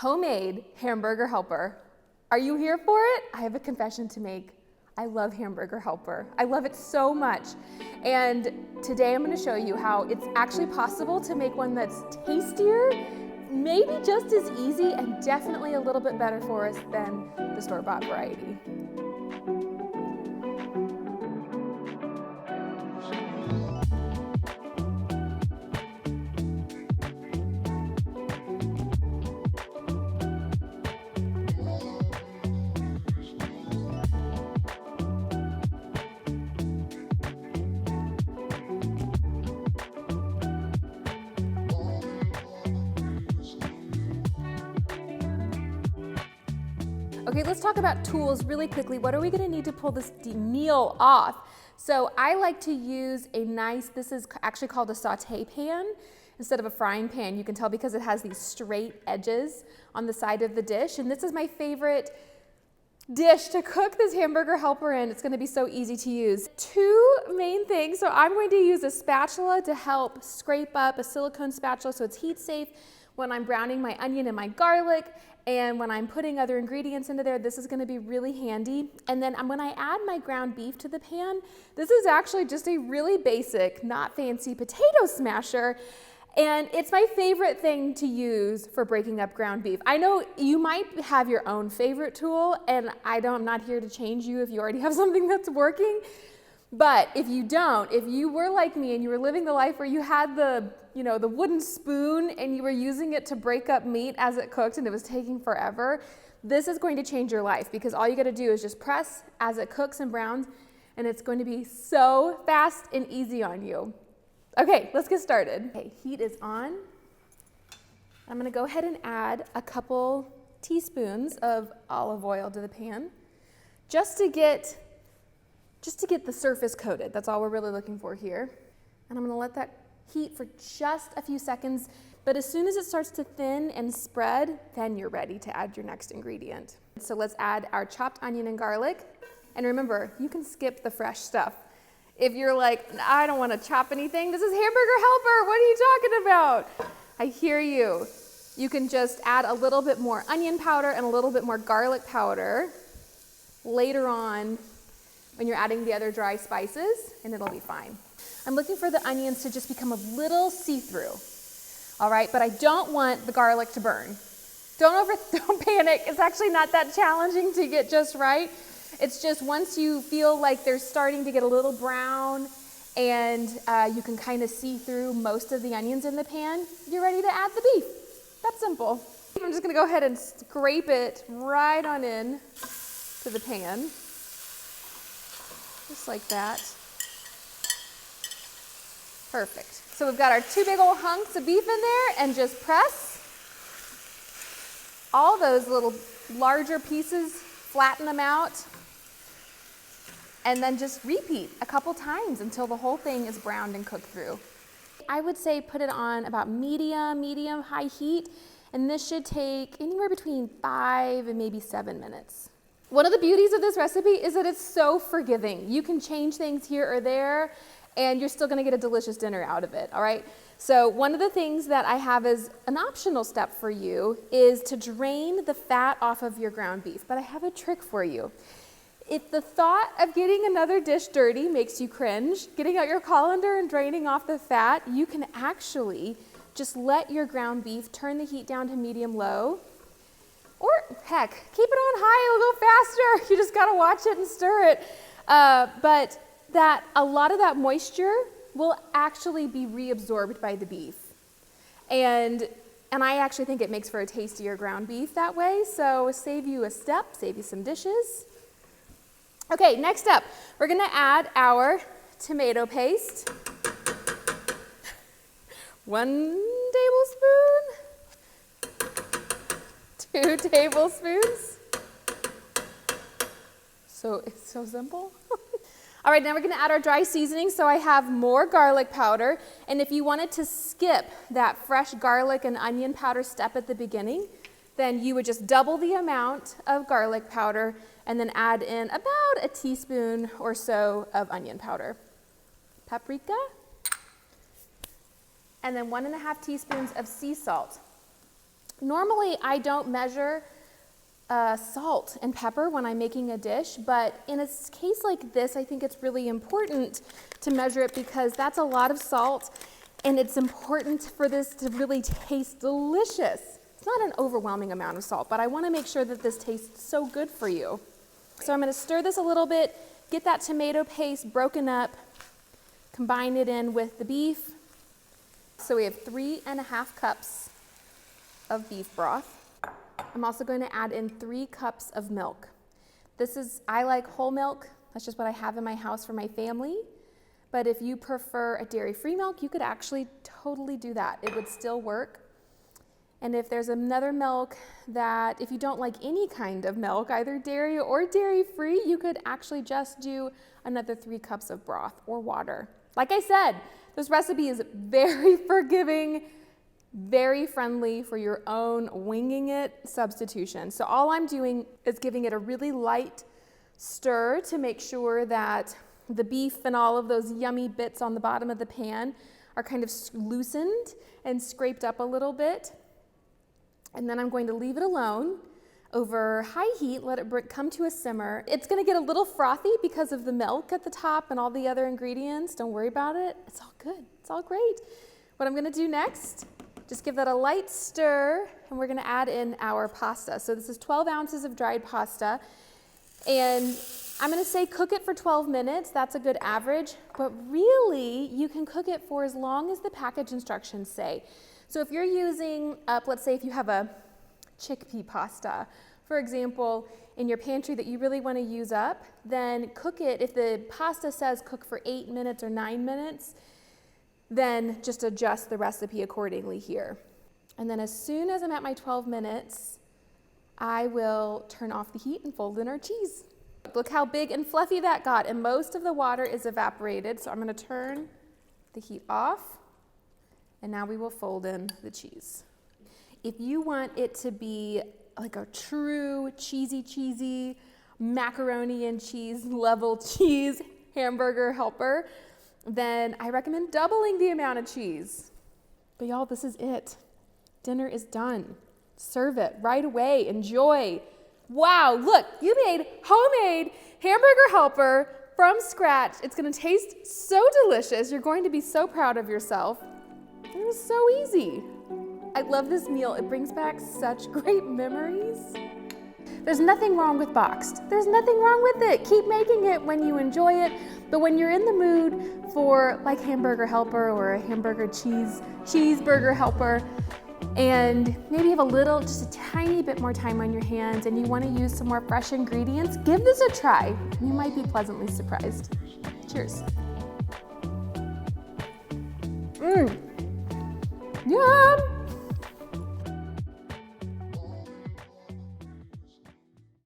homemade hamburger helper. Are you here for it? I have a confession to make. I love Hamburger Helper. I love it so much. And today I'm going to show you how it's actually possible to make one that's tastier, maybe just as easy, and definitely a little bit better for us than the store-bought variety. Okay, let's talk about tools really quickly. What are we gonna need to pull this meal off? So I like to use a nice, this is actually called a saute pan instead of a frying pan. You can tell because it has these straight edges on the side of the dish. And this is my favorite dish to cook this hamburger helper in. It's gonna be so easy to use. Two main things. So I'm going to use a spatula to help scrape up, a silicone spatula so it's heat safe when I'm browning my onion and my garlic. And when I'm putting other ingredients into there, this is gonna be really handy. And then when I add my ground beef to the pan, this is actually just a really basic, not fancy potato smasher. And it's my favorite thing to use for breaking up ground beef. I know you might have your own favorite tool, and I'm not here to change you if you already have something that's working. But if you don't, if you were like me and you were living the life where you had the wooden spoon and you were using it to break up meat as it cooked and it was taking forever, this is going to change your life because all you got to do is just press as it cooks and browns, and it's going to be so fast and easy on you. Okay, let's get started. Okay, heat is on. I'm going to go ahead and add a couple teaspoons of olive oil to the pan just to get the surface coated. That's all we're really looking for here. And I'm gonna let that heat for just a few seconds, but as soon as it starts to thin and spread, then you're ready to add your next ingredient. So let's add our chopped onion and garlic. And remember, you can skip the fresh stuff. If you're like, I don't wanna chop anything, this is Hamburger Helper, what are you talking about? I hear you. You can just add a little bit more onion powder and a little bit more garlic powder later on when you're adding the other dry spices, and it'll be fine. I'm looking for the onions to just become a little see-through, all right? But I don't want the garlic to burn. Don't panic. It's actually not that challenging to get just right. It's just once you feel like they're starting to get a little brown and you can kind of see through most of the onions in the pan, you're ready to add the beef. That's simple. I'm just gonna go ahead and scrape it right on in to the pan. Just like that. Perfect. So we've got our two big old hunks of beef in there, and just press all those little larger pieces, flatten them out, and then just repeat a couple times until the whole thing is browned and cooked through. I would say put it on about medium, high heat, and this should take anywhere between 5 and maybe 7 minutes. One of the beauties of this recipe is that it's so forgiving. You can change things here or there, and you're still gonna get a delicious dinner out of it, all right? So one of the things that I have as an optional step for you is to drain the fat off of your ground beef, but I have a trick for you. If the thought of getting another dish dirty makes you cringe, getting out your colander and draining off the fat, you can actually just let your ground beef turn the heat down to medium-low, or heck, keep it on high a little faster. You just gotta watch it and stir it. But a lot of that moisture will actually be reabsorbed by the beef. And I actually think it makes for a tastier ground beef that way, so save you a step, save you some dishes. Okay, next up, we're gonna add our tomato paste. 1 tablespoon. 2 tablespoons. So it's so simple. All right, now we're gonna add our dry seasoning. So I have more garlic powder. And if you wanted to skip that fresh garlic and onion powder step at the beginning, then you would just double the amount of garlic powder and then add in about a teaspoon or so of onion powder. Paprika. And then 1.5 teaspoons of sea salt. Normally, I don't measure salt and pepper when I'm making a dish, but in a case like this, I think it's really important to measure it because that's a lot of salt, and it's important for this to really taste delicious. It's not an overwhelming amount of salt, but I want to make sure that this tastes so good for you. So I'm going to stir this a little bit, get that tomato paste broken up, combine it in with the beef. So we have 3.5 cups of beef broth. I'm also going to add in 3 cups of milk. I like whole milk. That's just what I have in my house for my family. But if you prefer a dairy-free milk, you could actually totally do that. It would still work. And if there's another milk that, if you don't like any kind of milk, either dairy or dairy-free, you could actually just do another 3 cups of broth or water. Like I said, this recipe is very forgiving, very friendly for your own winging it substitution. So all I'm doing is giving it a really light stir to make sure that the beef and all of those yummy bits on the bottom of the pan are kind of loosened and scraped up a little bit. And then I'm going to leave it alone over high heat, let it come to a simmer. It's going to get a little frothy because of the milk at the top and all the other ingredients. Don't worry about it. It's all good. It's all great. What I'm going to do next, just give that a light stir, and we're going to add in our pasta. So this is 12 ounces of dried pasta, and I'm going to say cook it for 12 minutes. That's a good average, but really you can cook it for as long as the package instructions say. So if you're using up, let's say if you have a chickpea pasta, for example, in your pantry that you really want to use up, then cook it. If the pasta says cook for 8 minutes or 9 minutes, then just adjust the recipe accordingly here. And then as soon as I'm at my 12 minutes, I will turn off the heat and fold in our cheese. Look how big and fluffy that got, and most of the water is evaporated. So I'm going to turn the heat off, and now we will fold in the cheese. If you want it to be like a true cheesy macaroni and cheese level cheese hamburger helper, then I recommend doubling the amount of cheese. But y'all, this is it. Dinner is done. Serve it right away. Enjoy. Wow, look, you made homemade hamburger helper from scratch. It's going to taste so delicious. You're going to be so proud of yourself. It was so easy. I love this meal. It brings back such great memories. There's nothing wrong with boxed. There's nothing wrong with it. Keep making it when you enjoy it. But when you're in the mood for like hamburger helper or a hamburger cheeseburger helper, and maybe you have just a tiny bit more time on your hands and you want to use some more fresh ingredients, give this a try. You might be pleasantly surprised. Cheers.